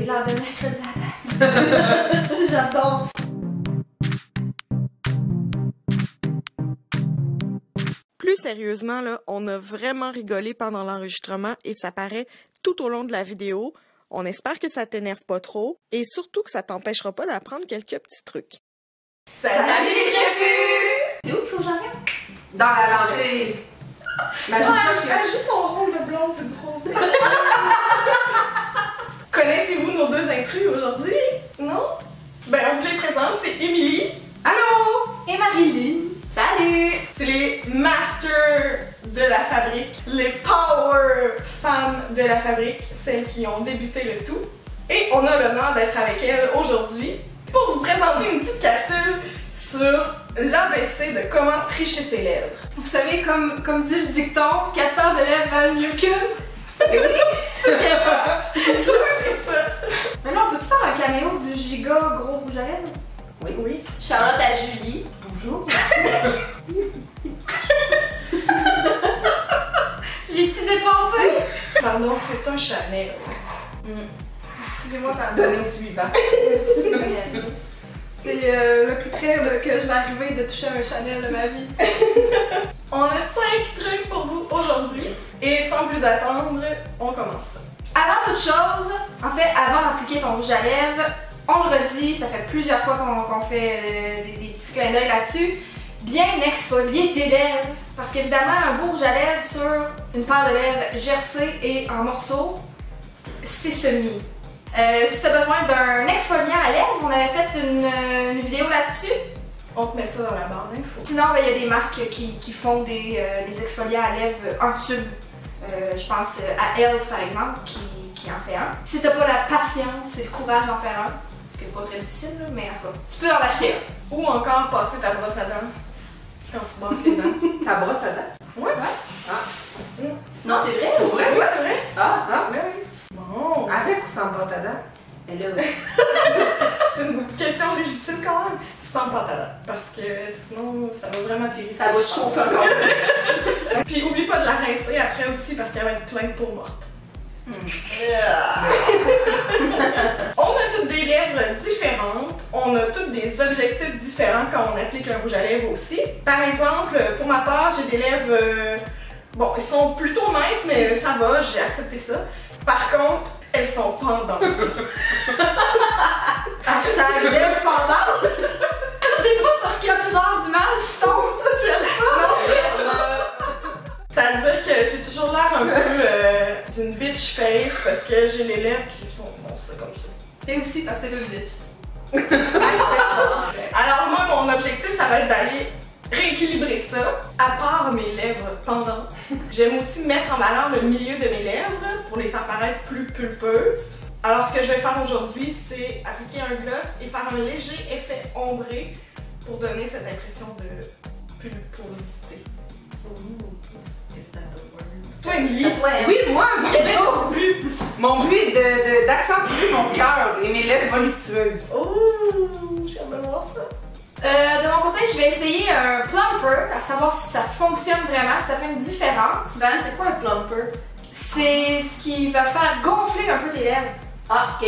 l'air de mercredi à table. J'adore. Plus sérieusement, là, on a vraiment rigolé pendant l'enregistrement et ça paraît tout au long de la vidéo. On espère que ça t'énerve pas trop et surtout que ça t'empêchera pas d'apprendre quelques petits trucs. Salut les crépus! C'est où qu'il faut que j'arrête? Dans la lentille. Elle joue son rôle de blonde du groupe. Connaissez-vous nos deux intrus aujourd'hui? Non? Ben on vous les présente, c'est Émilie. Allô? Et Marilyn. Salut! C'est les masters de la fabrique, les power femmes de la fabrique, celles qui ont débuté le tout. Et on a l'honneur d'être avec elles aujourd'hui pour vous présenter une petite capsule sur l'ABC de comment tricher ses lèvres. Vous savez, comme dit le dicton, 4 paires de lèvres valent mieux qu'une. C'est ça. Mais là, on peut-tu faire un caméo du giga gros rouge à lèvres? Oui, oui. Charlotte à Julie. Bonjour. J'ai-tu dépensé? Pardon, c'est un Chanel. Excusez-moi, pardon. Donnez au suivant. C'est le plus près que je vais arriver de toucher un Chanel de ma vie. On a 5 trucs pour vous aujourd'hui et sans plus attendre, on commence. Avant toute chose, en fait, avant d'appliquer ton rouge à lèvres, on le redit, ça fait plusieurs fois qu'on fait des petits clins d'œil là-dessus, bien exfolier tes lèvres. Parce qu'évidemment, un beau rouge à lèvres sur une paire de lèvres gercées et en morceaux, c'est semi. Si tu as besoin d'un exfoliant à lèvres, on avait fait une vidéo là-dessus. On te met ça dans la barre d'infos. Sinon, il y a des marques qui font des exfoliants à lèvres en tube. Je pense à Elf par exemple, qui en fait un. Si t'as pas la patience et le courage d'en faire un, ce qui est pas très difficile, là, mais en tout cas, tu peux en acheter un. Ou encore passer ta brosse à dents quand tu brosses les dents. Ta brosse à dents? Ouais. Ah. Non, c'est vrai? Pour vrai? Ouais, c'est vrai. Ah, ah. Ben oui. Bon. Avec ou sans brosse à dents? Mais là, C'est une question légitime quand même. Sans pâte à dents. Parce que sinon, ça va vraiment t'irriter. ça va te chauffer encore. Puis oublie pas de la rincer après aussi parce qu'elle va être pleine de peau morte. On a toutes des lèvres différentes, on a toutes des objectifs différents quand on applique un rouge à lèvres aussi. Par exemple, pour ma part, j'ai des lèvres, bon, ils sont plutôt minces, mais ça va, j'ai accepté ça. Par contre, elles sont pendantes. Hashtag lèvres pendantes. Je sais pas sur quel genre d'image je tombe, ça, je cherche pas. C'est-à-dire que j'ai toujours l'air un peu d'une bitch face parce que j'ai les lèvres qui sont c'est comme ça. Et aussi parce que t'es une bitch. Alors moi, mon objectif, ça va être d'aller rééquilibrer ça. À part mes lèvres pendantes, j'aime aussi mettre en valeur le milieu de mes lèvres pour les faire paraître plus pulpeuses. Alors ce que je vais faire aujourd'hui, c'est appliquer un gloss et faire un léger effet ombré pour donner cette impression de pulposité. Toi, Émilie? Oui, moi, mon but est d'accentuer mon cœur et mes lèvres voluptueuses. Oh, j'ai hâte de voir ça. De mon côté, je vais essayer un plumper, à savoir si ça fonctionne vraiment, si ça fait une différence. Van, c'est quoi un plumper? C'est ce qui va faire gonfler un peu tes lèvres. Ah, ok.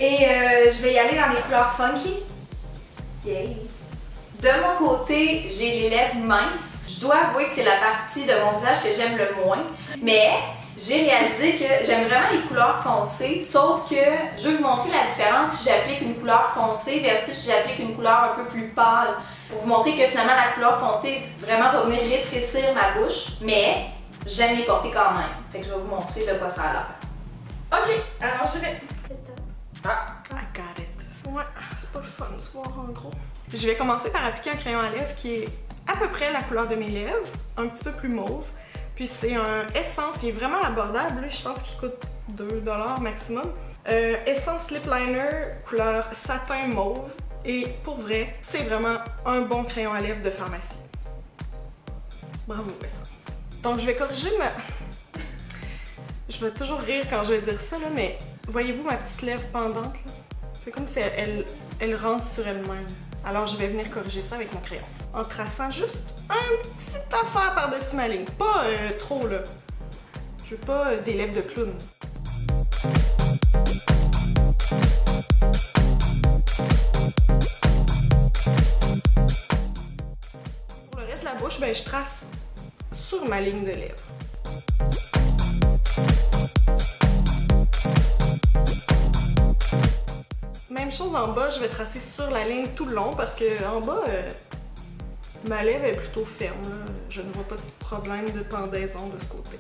Et je vais y aller dans les couleurs funky. Yay. De mon côté, j'ai les lèvres minces. Je dois avouer que c'est la partie de mon visage que j'aime le moins, mais j'ai réalisé que j'aime vraiment les couleurs foncées, sauf que je veux vous montrer la différence si j'applique une couleur foncée versus si j'applique une couleur un peu plus pâle, pour vous montrer que finalement la couleur foncée vraiment va venir rétrécir ma bouche, mais j'aime les porter quand même. Fait que je vais vous montrer de quoi ça a l'air. Ok, alors je vais... Ah. I got it. Ouais, c'est pas le fun de se voir en gros. Je vais commencer par appliquer un crayon à lèvres qui est à peu près la couleur de mes lèvres, un petit peu plus mauve. Puis c'est un Essence, il est vraiment abordable, je pense qu'il coûte 2$ maximum. Essence Lip Liner, couleur satin mauve. Et pour vrai, c'est vraiment un bon crayon à lèvres de pharmacie. Bravo Essence. Donc je vais corriger ma... Je vais toujours rire quand je vais dire ça, là, mais voyez-vous ma petite lèvre pendante là? C'est comme si elle rentre sur elle-même. Alors je vais venir corriger ça avec mon crayon. En traçant juste un petit affaire par-dessus ma ligne. Pas trop là. Je veux pas des lèvres de clown. bouche, ben, je trace sur ma ligne de lèvres. Même chose en bas, je vais tracer sur la ligne tout le long parce que en bas, ma lèvre est plutôt ferme. Là. Je ne vois pas de problème de pendaison de ce côté.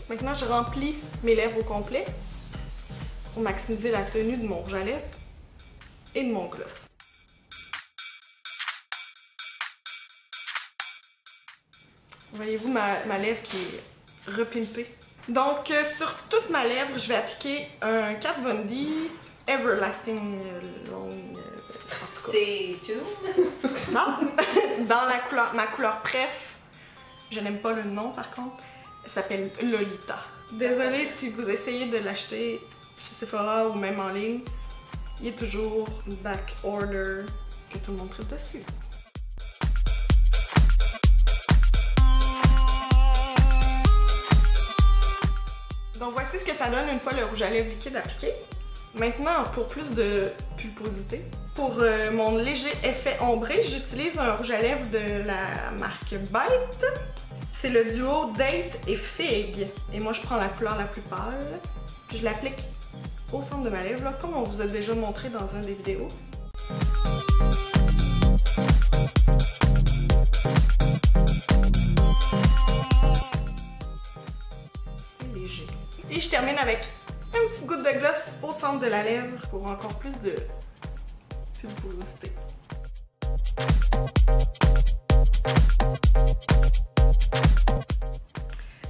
Maintenant, je remplis mes lèvres au complet pour maximiser la tenue de mon rouge à lèvres et de mon gloss. Voyez-vous ma lèvre qui est repimpée. Donc, sur toute ma lèvre, je vais appliquer un Kat Von D Everlasting Long... Stay tuned. Non! Dans ma couleur préf, je n'aime pas le nom par contre, elle s'appelle Lolita. Désolée si vous essayez de l'acheter chez Sephora ou même en ligne, il y a toujours une back order que tout le monde trouve dessus. Donc voici ce que ça donne une fois le rouge à lèvres liquide appliqué. Maintenant, pour plus de pulposité, pour mon léger effet ombré, j'utilise un rouge à lèvres de la marque Bite. C'est le duo Date et Fig. Et moi, je prends la couleur la plus pâle. Puis je l'applique au centre de ma lèvre, là, comme on vous a déjà montré dans une des vidéos. C'est léger. Et je termine avec une petite goutte de gloss au centre de la lèvre pour encore plus de pulposité.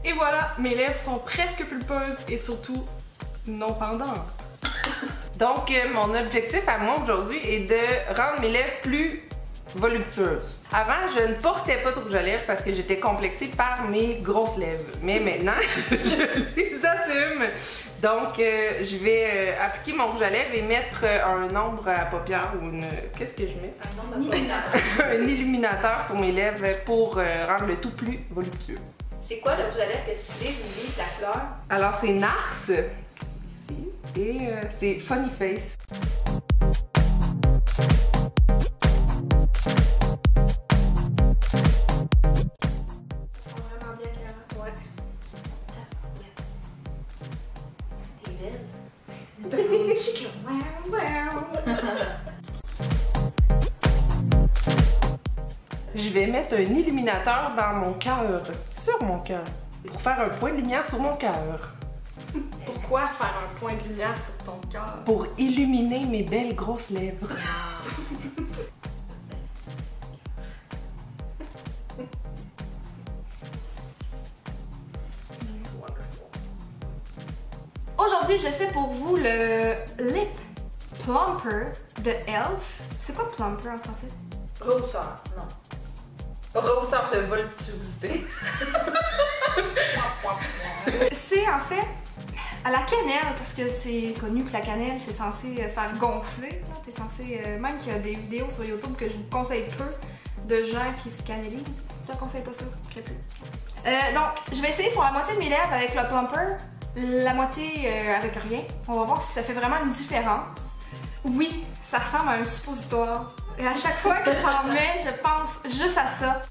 Et voilà, mes lèvres sont presque pulpeuses et surtout non pendantes. Donc, mon objectif à moi aujourd'hui est de rendre mes lèvres plus voluptueuses. Avant, je ne portais pas de rouge à lèvres parce que j'étais complexée par mes grosses lèvres. Mais maintenant, je les assume. Donc, je vais appliquer mon rouge à lèvres et mettre un ombre à paupières ou une... Qu'est-ce que je mets? Un illuminateur. Un illuminateur sur mes lèvres pour rendre le tout plus voluptueux. C'est quoi le rouge à lèvres que tu utilises, Lily, la couleur? Alors, c'est Nars, ici, et c'est Funny Face. Vraiment bien, Clara. Ouais. T'es belle. Je vais mettre un illuminateur dans mon cœur, sur mon cœur, pour faire un point de lumière sur mon cœur. Pourquoi faire un point de lumière sur ton cœur? Pour illuminer mes belles grosses lèvres. Aujourd'hui, je sais pour vous le Lip Plumper de Elf. C'est quoi Plumper en français? Rousseur, non. Rousseur de voluptuosité. C'est en fait à la cannelle, parce que c'est connu que la cannelle, c'est censé faire gonfler. T'es censé, même qu'il y a des vidéos sur YouTube que je vous conseille peu de gens qui se cannelisent. Je te conseille pas ça, très peu. Donc, je vais essayer sur la moitié de mes lèvres avec le Plumper, la moitié avec rien. On va voir si ça fait vraiment une différence. Oui, ça ressemble à un suppositoire. Et à chaque fois que j'en mets, je pense juste à ça.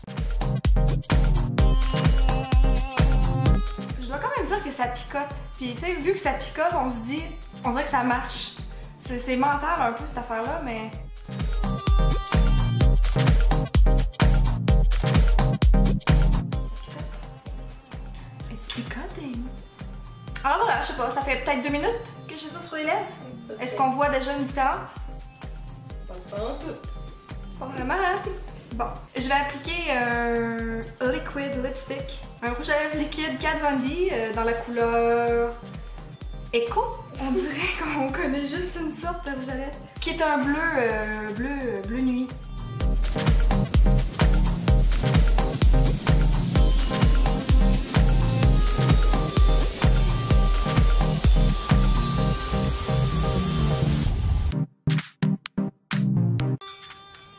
Je dois quand même dire que ça picote. Puis, tu sais, vu que ça picote, on se dit, on dirait que ça marche. C'est mental un peu cette affaire-là, mais. It's picotting. Alors voilà, je sais pas, ça fait peut-être 2 minutes que j'ai ça sur les lèvres. Est-ce qu'on voit déjà une différence? Pas en tout. Pas vraiment, hein? Bon, je vais appliquer un liquid lipstick, un rouge à lèvres liquide Kat Von D dans la couleur Echo. On dirait qu'on connaît juste une sorte de rouge à lèvres, qui est un bleu nuit.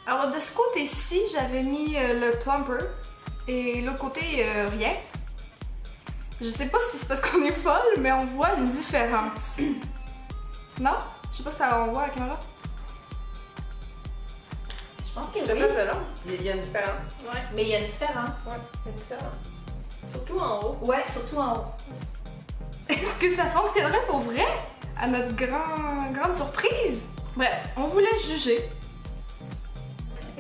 Alors de ce côté-ci, j'avais mis le Plumper et l'autre côté, rien. Je sais pas si c'est parce qu'on est folle, mais on voit une différence. Non? Je sais pas si ça on voit à la caméra. Je pense que Je te oui. passe de long. Il y a une différence. Ouais. Mais il y a une différence. Ouais, il y a une différence. Surtout en haut. Ouais, surtout en haut. Est-ce que ça fonctionnerait pour vrai? À notre grande surprise. Bref, on vous laisse juger.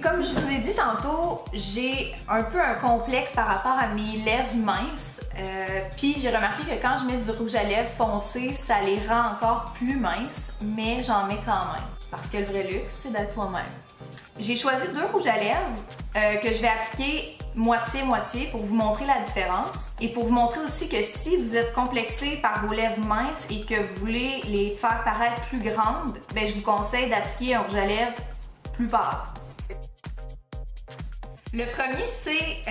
Comme je vous ai dit tantôt, j'ai un peu un complexe par rapport à mes lèvres minces. Puis j'ai remarqué que quand je mets du rouge à lèvres foncé, ça les rend encore plus minces, mais j'en mets quand même. Parce que le vrai luxe, c'est d'être soi-même. J'ai choisi 2 rouges à lèvres que je vais appliquer moitié-moitié pour vous montrer la différence. Et pour vous montrer aussi que si vous êtes complexé par vos lèvres minces et que vous voulez les faire paraître plus grandes, ben je vous conseille d'appliquer un rouge à lèvres plus pâle. Le premier, c'est,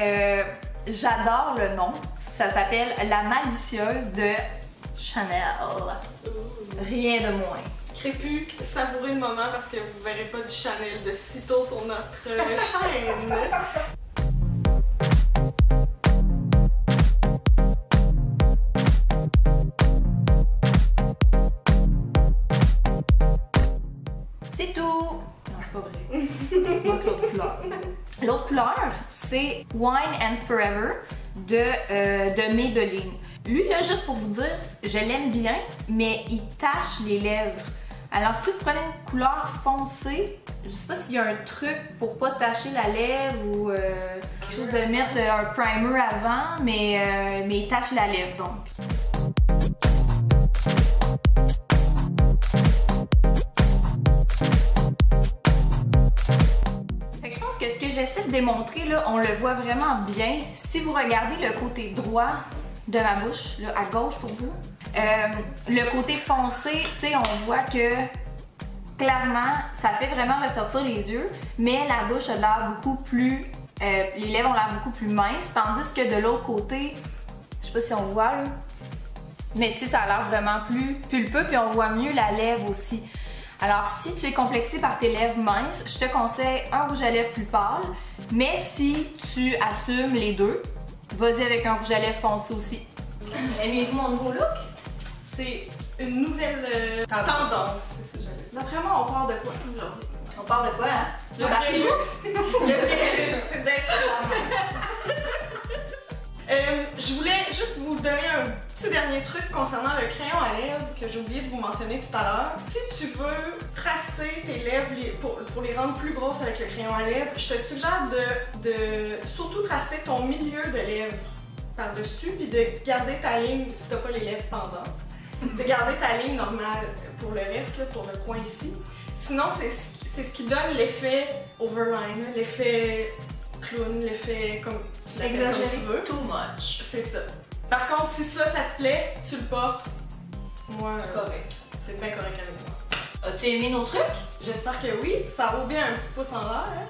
j'adore le nom, ça s'appelle La Malicieuse de Chanel. Rien de moins. Crépus, savourez le moment parce que vous verrez pas du Chanel de sitôt sur notre chaîne. C'est tout! Non, c'est pas vrai. Donc l'autre couleur. L'autre couleur, c'est Wine and Forever de Maybelline. Lui, là, juste pour vous dire, je l'aime bien, mais il tache les lèvres. Alors, si vous prenez une couleur foncée, je sais pas s'il y a un truc pour pas tacher la lèvre ou quelque chose de mettre un primer avant, mais il tache la lèvre donc. Fait que je pense que ce que j'essaie de démontrer, là, on le voit vraiment bien. Si vous regardez le côté droit de ma bouche, là, à gauche pour vous, le côté foncé, tu sais, on voit que clairement, ça fait vraiment ressortir les yeux, mais la bouche a l'air beaucoup plus, les lèvres ont l'air beaucoup plus minces, tandis que de l'autre côté, je sais pas si on voit là, mais tu sais, ça a l'air vraiment plus pulpeux, puis on voit mieux la lèvre aussi. Alors, si tu es complexé par tes lèvres minces, je te conseille un rouge à lèvres plus pâle, mais si tu assumes les deux, vas-y avec un rouge à lèvres foncé aussi. Aimez-vous mon nouveau look? C'est une nouvelle tendance. C'est ça, j'allais dire. D'après moi, on parle de quoi aujourd'hui? On parle de quoi, hein? Le vrai luxe. Le vrai luxe, c'est d'être soi-même. Je voulais juste vous donner un petit dernier truc concernant le crayon à lèvres que j'ai oublié de vous mentionner tout à l'heure. Si tu veux tracer tes lèvres pour les rendre plus grosses avec le crayon à lèvres, je te suggère de surtout tracer ton milieu de lèvres par-dessus puis de garder ta ligne si t'as pas les lèvres pendantes. De garder ta ligne normale pour le reste, là, pour le coin ici. Sinon, c'est ce qui donne l'effet overline, l'effet clown, l'effet comme tu l'appelles comme tu veux. Too much. C'est ça. Par contre, si ça te plaît, tu le portes. Moi, C'est correct. c'est bien correct avec moi. As-tu aimé nos trucs? J'espère que oui. Ça vaut bien un petit pouce en l'air, hein?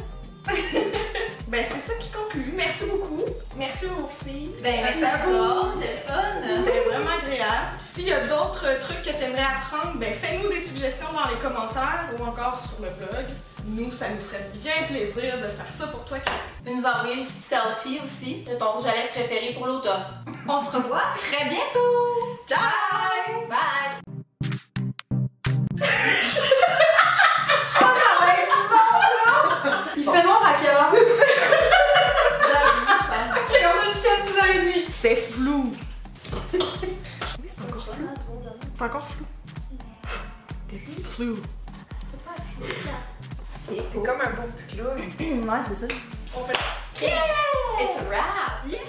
Ben, c'est ça qui conclut. Merci beaucoup. Merci aux filles. Ben, merci à vous. C'était fun. C'était vraiment agréable. S'il y a d'autres trucs que tu aimerais apprendre, ben fais-nous des suggestions dans les commentaires ou encore sur le blog. Nous, ça nous ferait bien plaisir de faire ça pour toi. Tu peux nous envoyer une petite selfie aussi de ton rouge à lèvres préféré pour l'automne. On se revoit très bientôt. Ciao! Bye! Il fait noir à quelle heure? 6h30, je pense. Ok, on a jusqu'à 6h30. C'est flou. Oui, c'est encore flou. C'est encore flou. It's flou. C'est comme un beau petit clown. Ouais, c'est ça. On fait... It's a wrap! Yeah.